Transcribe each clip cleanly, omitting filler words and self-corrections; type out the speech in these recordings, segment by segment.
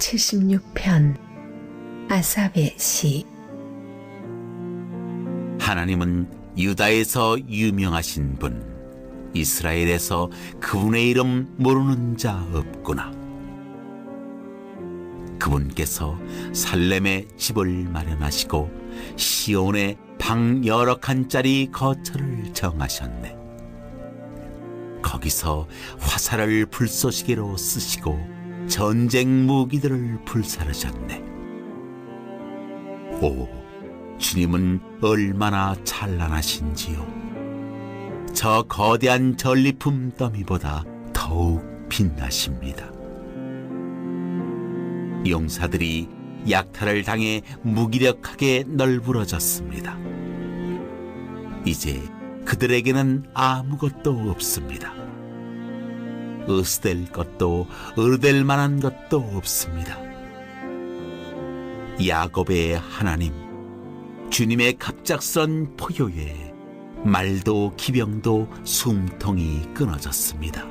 76편 아삽의 시. 하나님은 유다에서 유명하신 분, 이스라엘에서 그분의 이름 모르는 자 없구나. 그분께서 살렘에 집을 마련하시고 시온에 방 여러 칸짜리 거처를 정하셨네. 거기서 화살을 불쏘시개로 쓰시고 전쟁 무기들을 불사르셨네. 오, 주님은 얼마나 찬란하신지요. 저 거대한 전리품 더미보다 더욱 빛나십니다. 용사들이 약탈을 당해 무기력하게 널브러졌습니다. 이제 그들에게는 아무것도 없습니다. 으스댈 것도 으르댈 만한 것도 없습니다. 야곱의 하나님, 주님의 갑작스런 포효에 말도 기병도 숨통이 끊어졌습니다.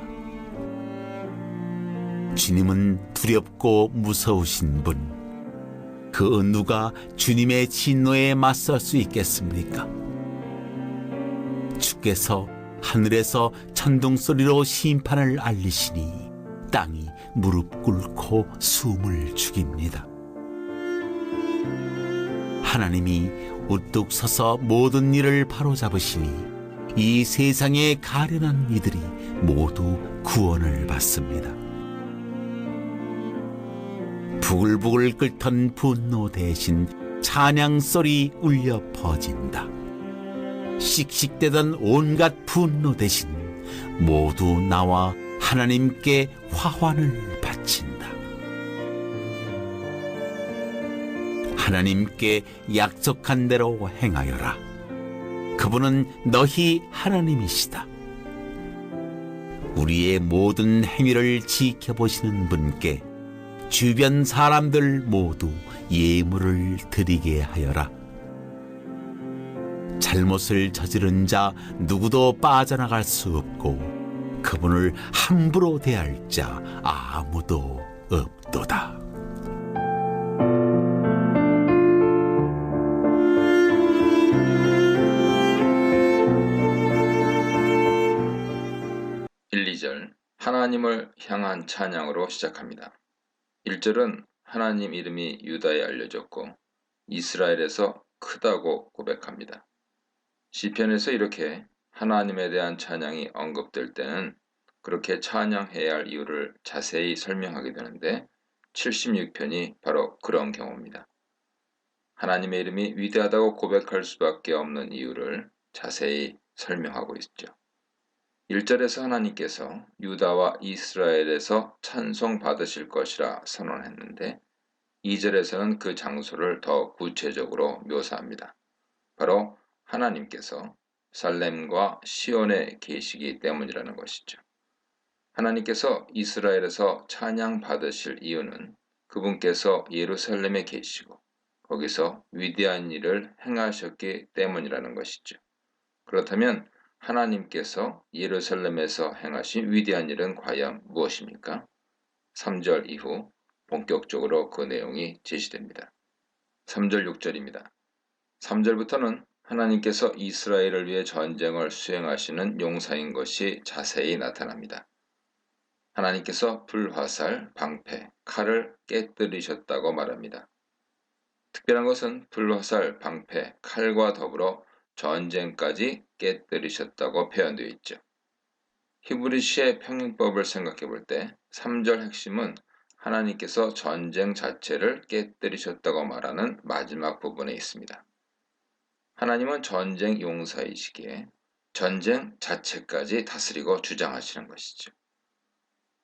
주님은 두렵고 무서우신 분, 그 누가 주님의 진노에 맞설 수 있겠습니까? 주께서 하늘에서 천둥소리로 심판을 알리시니 땅이 무릎 꿇고 숨을 죽입니다. 하나님이 우뚝 서서 모든 일을 바로잡으시니 이 세상에 가련한 이들이 모두 구원을 받습니다. 부글부글 끓던 분노 대신 찬양소리 울려 퍼진다. 씩씩대던 온갖 분노 대신 모두 나와 하나님께 화환을 바친다. 하나님께 약속한 대로 행하여라. 그분은 너희 하나님이시다. 우리의 모든 행위를 지켜보시는 분께 주변 사람들 모두 예물을 드리게 하여라. 잘못을 저지른 자 누구도 빠져나갈 수 없고 그분을 함부로 대할 자 아무도 없도다. 일, 2절 하나님을 향한 찬양으로 시작합니다. 1절은 하나님 이름이 유다에 알려졌고 이스라엘에서 크다고 고백합니다. 시편에서 이렇게 하나님에 대한 찬양이 언급될 때는 그렇게 찬양해야 할 이유를 자세히 설명하게 되는데 76편이 바로 그런 경우입니다. 하나님의 이름이 위대하다고 고백할 수밖에 없는 이유를 자세히 설명하고 있죠. 1절에서 하나님께서 유다와 이스라엘에서 찬송 받으실 것이라 선언했는데 2절에서는 그 장소를 더 구체적으로 묘사합니다. 바로 하나님께서 살렘과 시온에 계시기 때문이라는 것이죠. 하나님께서 이스라엘에서 찬양 받으실 이유는 그분께서 예루살렘에 계시고 거기서 위대한 일을 행하셨기 때문이라는 것이죠. 그렇다면 하나님께서 예루살렘에서 행하신 위대한 일은 과연 무엇입니까? 3절 이후 본격적으로 그 내용이 제시됩니다. 3절 6절입니다. 3절부터는 하나님께서 이스라엘을 위해 전쟁을 수행하시는 용사인 것이 자세히 나타납니다. 하나님께서 불화살, 방패, 칼을 깨뜨리셨다고 말합니다. 특별한 것은 불화살, 방패, 칼과 더불어 전쟁까지 깨뜨리셨다고 표현되어 있죠. 히브리시의 평행법을 생각해 볼 때 3절 핵심은 하나님께서 전쟁 자체를 깨뜨리셨다고 말하는 마지막 부분에 있습니다. 하나님은 전쟁 용사이시기에 전쟁 자체까지 다스리고 주장하시는 것이죠.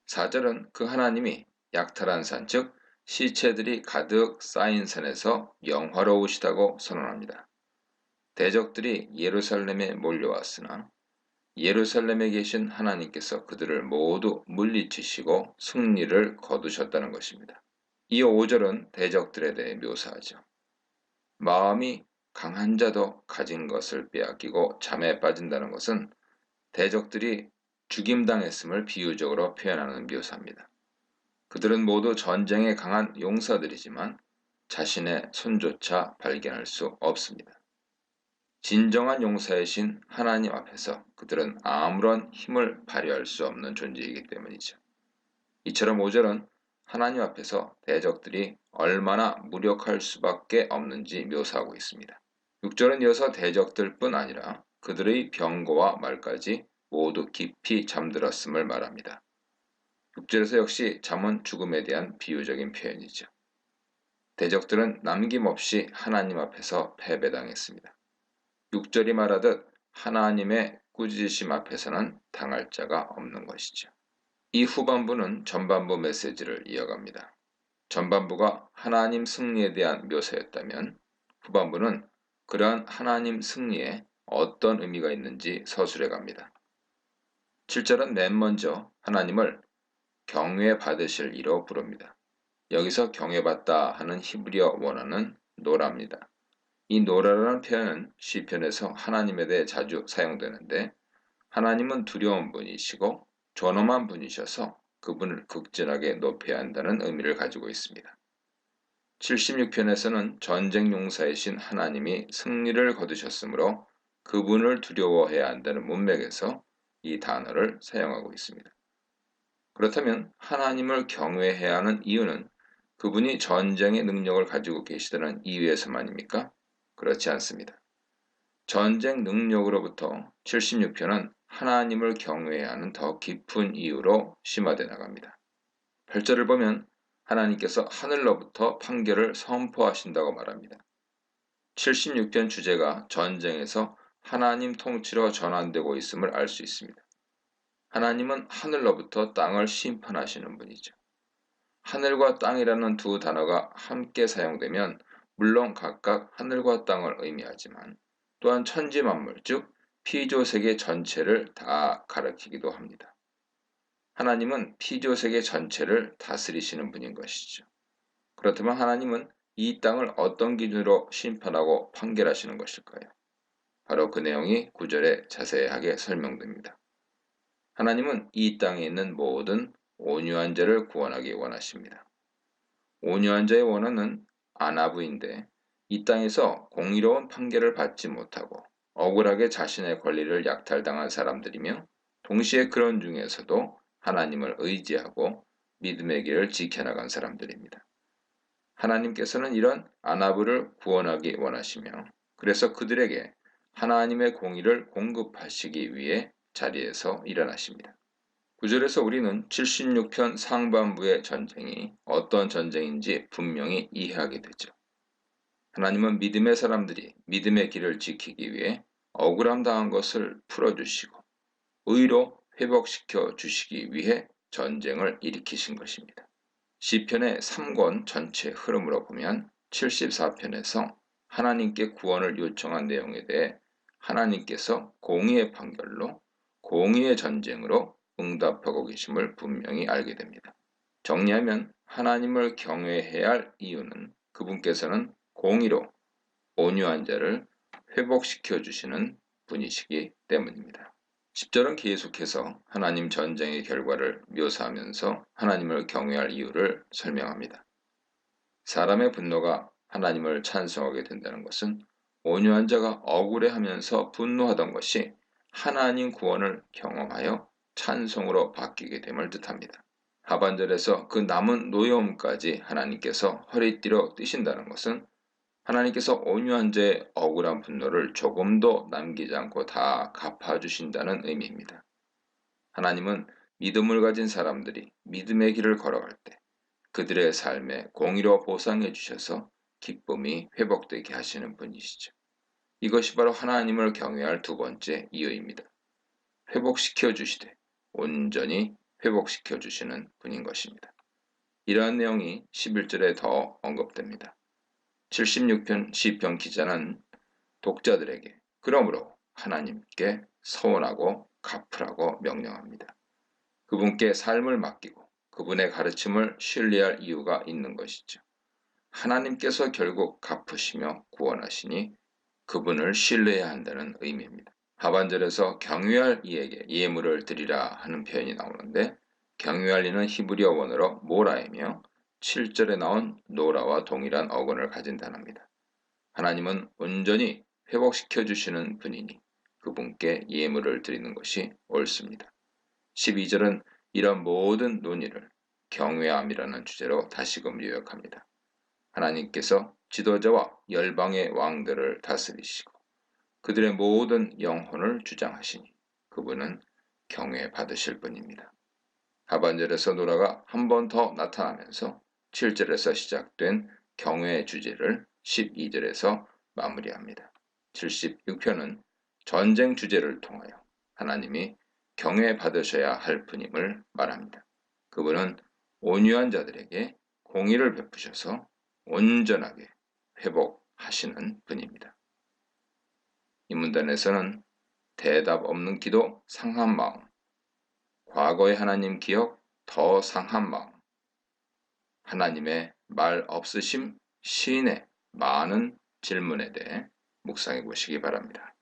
4절은 그 하나님이 약탈한 산, 즉 시체들이 가득 쌓인 산에서 영화로우시다고 선언합니다. 대적들이 예루살렘에 몰려왔으나 예루살렘에 계신 하나님께서 그들을 모두 물리치시고 승리를 거두셨다는 것입니다. 이 5절은 대적들에 대해 묘사하죠. 마음이 강한 자도 가진 것을 빼앗기고 잠에 빠진다는 것은 대적들이 죽임당했음을 비유적으로 표현하는 묘사입니다. 그들은 모두 전쟁에 강한 용사들이지만 자신의 손조차 발견할 수 없습니다. 진정한 용사의 신 하나님 앞에서 그들은 아무런 힘을 발휘할 수 없는 존재이기 때문이죠. 이처럼 5절은 하나님 앞에서 대적들이 얼마나 무력할 수밖에 없는지 묘사하고 있습니다. 6절은 이어서 대적들뿐 아니라 그들의 병거와 말까지 모두 깊이 잠들었음을 말합니다. 6절에서 역시 잠은 죽음에 대한 비유적인 표현이죠. 대적들은 남김없이 하나님 앞에서 패배당했습니다. 6절이 말하듯 하나님의 꾸짖으심 앞에서는 당할 자가 없는 것이죠. 이 후반부는 전반부 메시지를 이어갑니다. 전반부가 하나님 승리에 대한 묘사였다면 후반부는 그러한 하나님 승리에 어떤 의미가 있는지 서술해 갑니다. 7절은 맨 먼저 하나님을 경외 받으실 이로 부릅니다. 여기서 경외받다 하는 히브리어 원어는 노라입니다. 이 노라라는 표현은 시편에서 하나님에 대해 자주 사용되는데 하나님은 두려운 분이시고 존엄한 분이셔서 그분을 극진하게 높여야 한다는 의미를 가지고 있습니다. 76편에서는 전쟁 용사이신 하나님이 승리를 거두셨으므로 그분을 두려워해야 한다는 문맥에서 이 단어를 사용하고 있습니다. 그렇다면 하나님을 경외해야 하는 이유는 그분이 전쟁의 능력을 가지고 계시다는 이유에서만입니까? 그렇지 않습니다. 전쟁 능력으로부터 76편은 하나님을 경외해야 하는 더 깊은 이유로 심화되어 나갑니다. 8절을 보면 하나님께서 하늘로부터 판결을 선포하신다고 말합니다. 76편 주제가 전쟁에서 하나님 통치로 전환되고 있음을 알 수 있습니다. 하나님은 하늘로부터 땅을 심판하시는 분이죠. 하늘과 땅이라는 두 단어가 함께 사용되면 물론 각각 하늘과 땅을 의미하지만 또한 천지 만물, 즉 피조세계 전체를 다 가리키기도 합니다. 하나님은 피조세계 전체를 다스리시는 분인 것이죠. 그렇다면 하나님은 이 땅을 어떤 기준으로 심판하고 판결하시는 것일까요? 바로 그 내용이 9절에 자세하게 설명됩니다. 하나님은 이 땅에 있는 모든 온유한 자를 구원하기 원하십니다. 온유한 자의 원어는 아나부인데 이 땅에서 공의로운 판결을 받지 못하고 억울하게 자신의 권리를 약탈당한 사람들이며 동시에 그런 중에서도 하나님을 의지하고 믿음의 길을 지켜나간 사람들입니다. 하나님께서는 이런 아나부를 구원하기 원하시며 그래서 그들에게 하나님의 공의를 공급하시기 위해 자리에서 일어나십니다. 9절에서 우리는 76편 상반부의 전쟁이 어떤 전쟁인지 분명히 이해하게 되죠. 하나님은 믿음의 사람들이 믿음의 길을 지키기 위해 억울함 당한 것을 풀어주시고 의로 회복시켜 주시기 위해 전쟁을 일으키신 것입니다. 시편의 3권 전체 흐름으로 보면 74편에서 하나님께 구원을 요청한 내용에 대해 하나님께서 공의의 판결로 공의의 전쟁으로 응답하고 계심을 분명히 알게 됩니다. 정리하면 하나님을 경외해야 할 이유는 그분께서는 공의로 온유한 자를 회복시켜 주시는 분이시기 때문입니다. 10절은 계속해서 하나님 전쟁의 결과를 묘사하면서 하나님을 경외할 이유를 설명합니다. 사람의 분노가 하나님을 찬송하게 된다는 것은 온유한 자가 억울해하면서 분노하던 것이 하나님 구원을 경험하여 찬송으로 바뀌게 됨을 뜻합니다. 하반절에서 그 남은 노여움까지 하나님께서 허리띠로 뜨신다는 것은 하나님께서 온유한 자의 억울한 분노를 조금도 남기지 않고 다 갚아주신다는 의미입니다. 하나님은 믿음을 가진 사람들이 믿음의 길을 걸어갈 때 그들의 삶에 공의로 보상해 주셔서 기쁨이 회복되게 하시는 분이시죠. 이것이 바로 하나님을 경외할 두 번째 이유입니다. 회복시켜 주시되 온전히 회복시켜 주시는 분인 것입니다. 이러한 내용이 11절에 더 언급됩니다. 76편 시편 기자는 독자들에게 그러므로 하나님께 서원하고 갚으라고 명령합니다. 그분께 삶을 맡기고 그분의 가르침을 신뢰할 이유가 있는 것이죠. 하나님께서 결국 갚으시며 구원하시니 그분을 신뢰해야 한다는 의미입니다. 하반절에서 경외할 이에게 예물을 드리라 하는 표현이 나오는데 경유할 리는 히브리어 원어로 모라이며 7절에 나온 노라와 동일한 어근을 가진 단어입니다. 하나님은 온전히 회복시켜 주시는 분이니 그분께 예물을 드리는 것이 옳습니다. 12절은 이런 모든 논의를 경외함이라는 주제로 다시금 요약합니다. 하나님께서 지도자와 열방의 왕들을 다스리시고 그들의 모든 영혼을 주장하시니 그분은 경외받으실 분입니다. 하반절에서 노라가 한 번 더 나타나면서 7절에서 시작된 경외의 주제를 12절에서 마무리합니다. 76편은 전쟁 주제를 통하여 하나님이 경외받으셔야 할 분임을 말합니다. 그분은 온유한 자들에게 공의를 베푸셔서 온전하게 회복하시는 분입니다. 이 문단에서는 대답 없는 기도 상한 마음, 과거의 하나님 기억 더 상한 마음, 하나님의 말 없으심 시인의 많은 질문에 대해 묵상해 보시기 바랍니다.